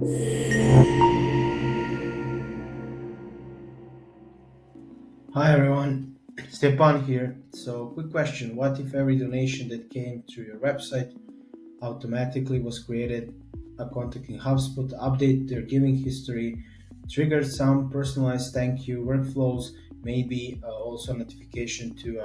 Hi everyone, Stepan here. So, quick question: what if every donation that came to your website automatically was created a contact in HubSpot to update their giving history, triggered some personalized thank you workflows, maybe also notification to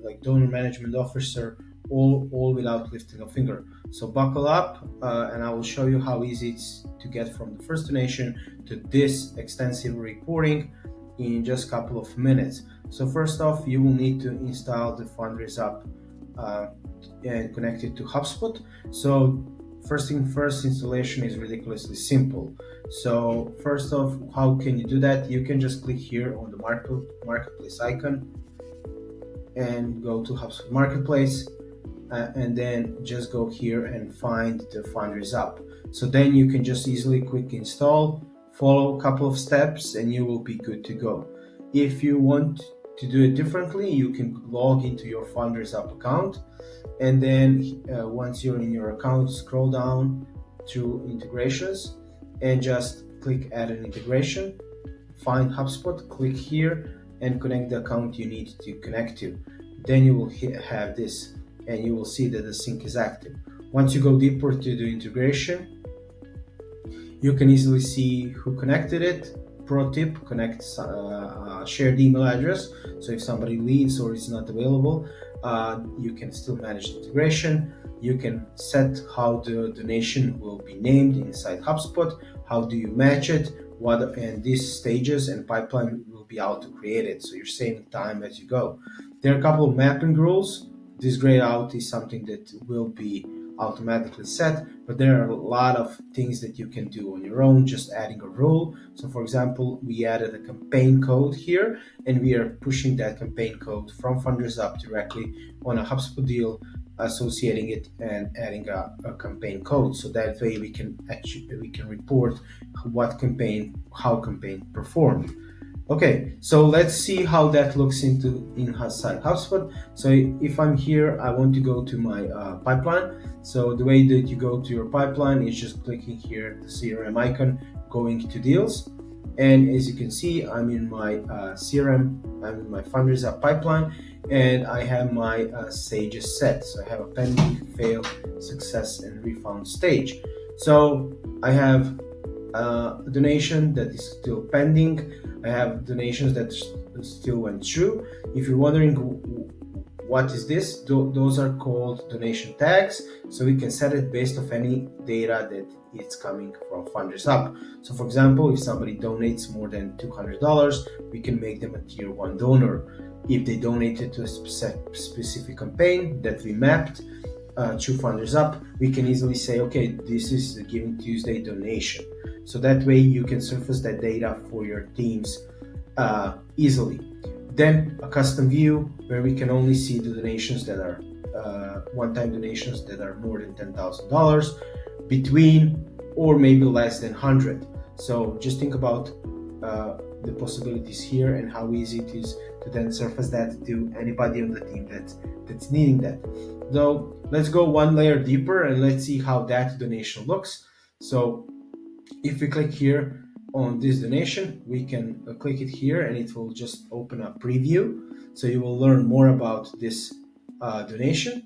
like donor management officer, all without lifting a finger. So buckle up, and I will show you how easy it's to get from the first donation to this extensive reporting in just a couple of minutes. So first off, you will need to install the Fundraise Up and connect it to HubSpot. So first thing first, installation is ridiculously simple. So first off, how can you do that? You can just click here on the marketplace icon and go to HubSpot Marketplace, and then just go here and find the Fundraise Up. So then you can just easily quick install, follow a couple of steps, and you will be good to go. If you want to do it differently, you can log into your Fundraise Up account, and then once you're in your account, scroll down to integrations and just click add an integration, find HubSpot, click here and connect the account you need to connect to. Then you will have this and you will see that the sync is active. Once you go deeper to the integration, you can easily see who connected it. Pro tip, connect shared email address. So if somebody leaves or is not available, you can still manage the integration. You can set how the donation will be named inside HubSpot. How do you match it? And these stages and pipeline will be auto-created. So you're saving time as you go. There are a couple of mapping rules. This grayed out is something that will be automatically set, but there are a lot of things that you can do on your own, just adding a rule. So for example, we added a campaign code here, and we are pushing that campaign code from FundraiseUp directly on a HubSpot deal, associating it and adding a campaign code. So that way we can report how campaign performed. Okay, so let's see how that looks inside HubSpot. So if I'm here, I want to go to my pipeline. So the way that you go to your pipeline is just clicking here, the CRM icon, going to deals. And as you can see, I'm in my CRM, I'm in my FundraiseUp pipeline, and I have my stages set. So I have a pending, failed, success, and refund stage. So I have a donation that is still pending. I have donations that still went through. If you're wondering what is this, those are called donation tags. So we can set it based off any data that it's coming from FundraiseUp. So for example, if somebody donates more than $200, we can make them a tier 1 donor. If they donated to a specific campaign that we mapped through FundraiseUp, we can easily say, okay, this is the Giving Tuesday donation. So that way you can surface that data for your teams easily. Then a custom view where we can only see the donations that are one-time donations that are more than $10,000, between or maybe less than 100. So just think about the possibilities here and how easy it is to then surface that to anybody on the team that's needing that. Though let's go one layer deeper and let's see how that donation looks. So if we click here on this donation, we can click it here and it will just open a preview. So you will learn more about this donation.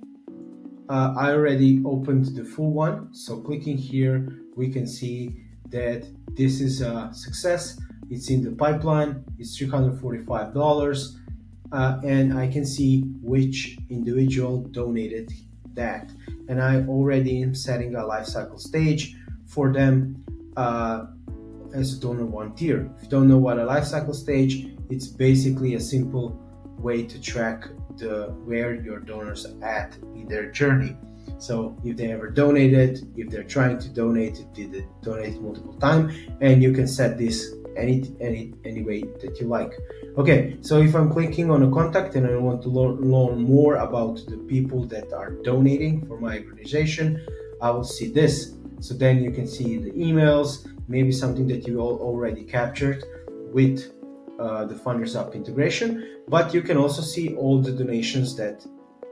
I already opened the full one. So clicking here, we can see that this is a success. It's in the pipeline. It's $345. And I can see which individual donated that. And I already am setting a lifecycle stage for them as a donor 1 tier. If you don't know what a lifecycle stage, it's basically a simple way to track where your donors are at in their journey. So if they ever donated, if they're trying to donate, did they donate multiple times, and you can set this any way that you like. Okay, so if I'm clicking on a contact and I want to learn more about the people that are donating for my organization, I will see this. So then you can see the emails, maybe something that you already captured with the FundraiseUp integration, but you can also see all the donations that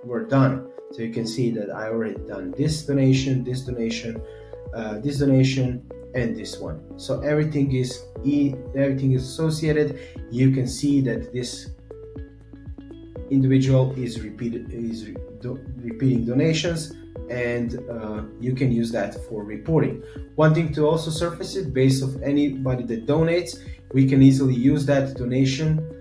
were done. So you can see that I already done this donation, this donation, and this one. So everything is associated. You can see that this individual is repeating donations, and you can use that for reporting. One thing to also surface it based of anybody that donates, we can easily use that donation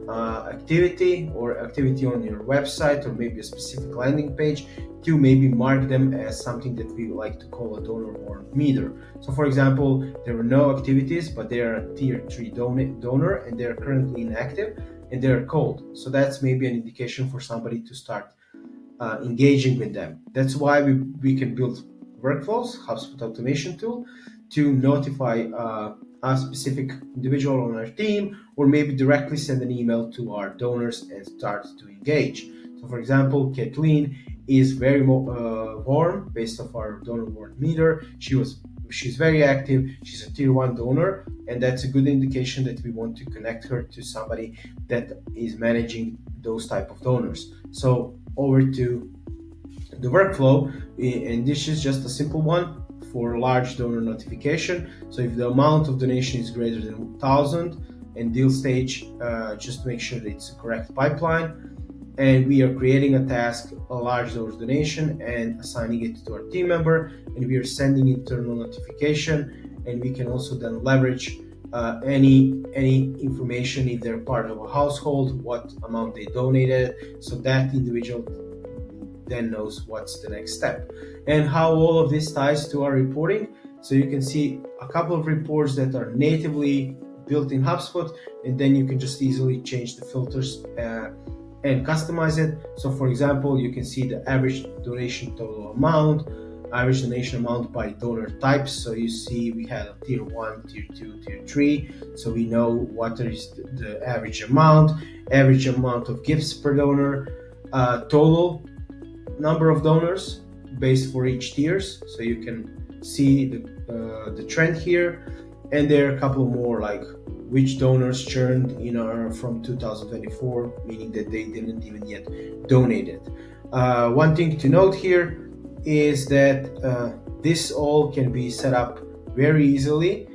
activity or activity on your website, or maybe a specific landing page, to maybe mark them as something that we like to call a donor warrant meter. So for example, there were no activities, but they are a tier 3 donor and they're currently inactive and they're cold. So that's maybe an indication for somebody to start engaging with them. That's why we can build workflows, HubSpot automation tool, to notify a specific individual on our team, or maybe directly send an email to our donors and start to engage. So for example, Kathleen is very warm based off our donor warrant meter. She's very active. She's a tier 1 donor, and that's a good indication that we want to connect her to somebody that is managing those type of donors. So over to the workflow, and this is just a simple one for large donor notification. So if the amount of donation is greater than 1,000 and deal stage, just make sure that it's a correct pipeline. And we are creating a task, a large donor donation, and assigning it to our team member, and we are sending internal notification. And we can also then leverage any information if they're part of a household, what amount they donated, so that individual then knows what's the next step. And how all of this ties to our reporting. So you can see a couple of reports that are natively built in HubSpot, and then you can just easily change the filters and customize it. So for example, you can see the average donation total amount, average donation amount by donor types. So you see we had a tier 1, tier 2, tier 3. So we know what is the average amount of gifts per donor, total number of donors based for each tiers. So you can see the trend here. And there are a couple more, like which donors churned from 2024, meaning that they didn't even yet donate it. One thing to note here is that this all can be set up very easily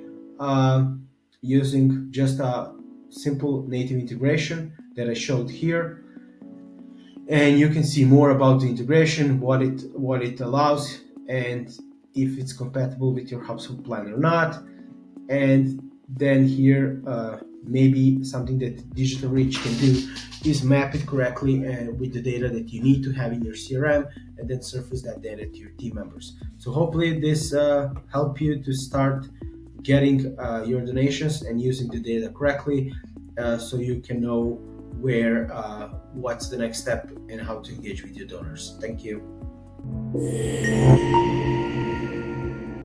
using just a simple native integration that I showed here. And you can see more about the integration, what it allows, and if it's compatible with your HubSpot plan or not. And then here, maybe something that Digital Reach can do is map it correctly and with the data that you need to have in your CRM, and then surface that data to your team members. So hopefully this help you to start getting your donations and using the data correctly, so you can know where what's the next step and how to engage with your donors. Thank you.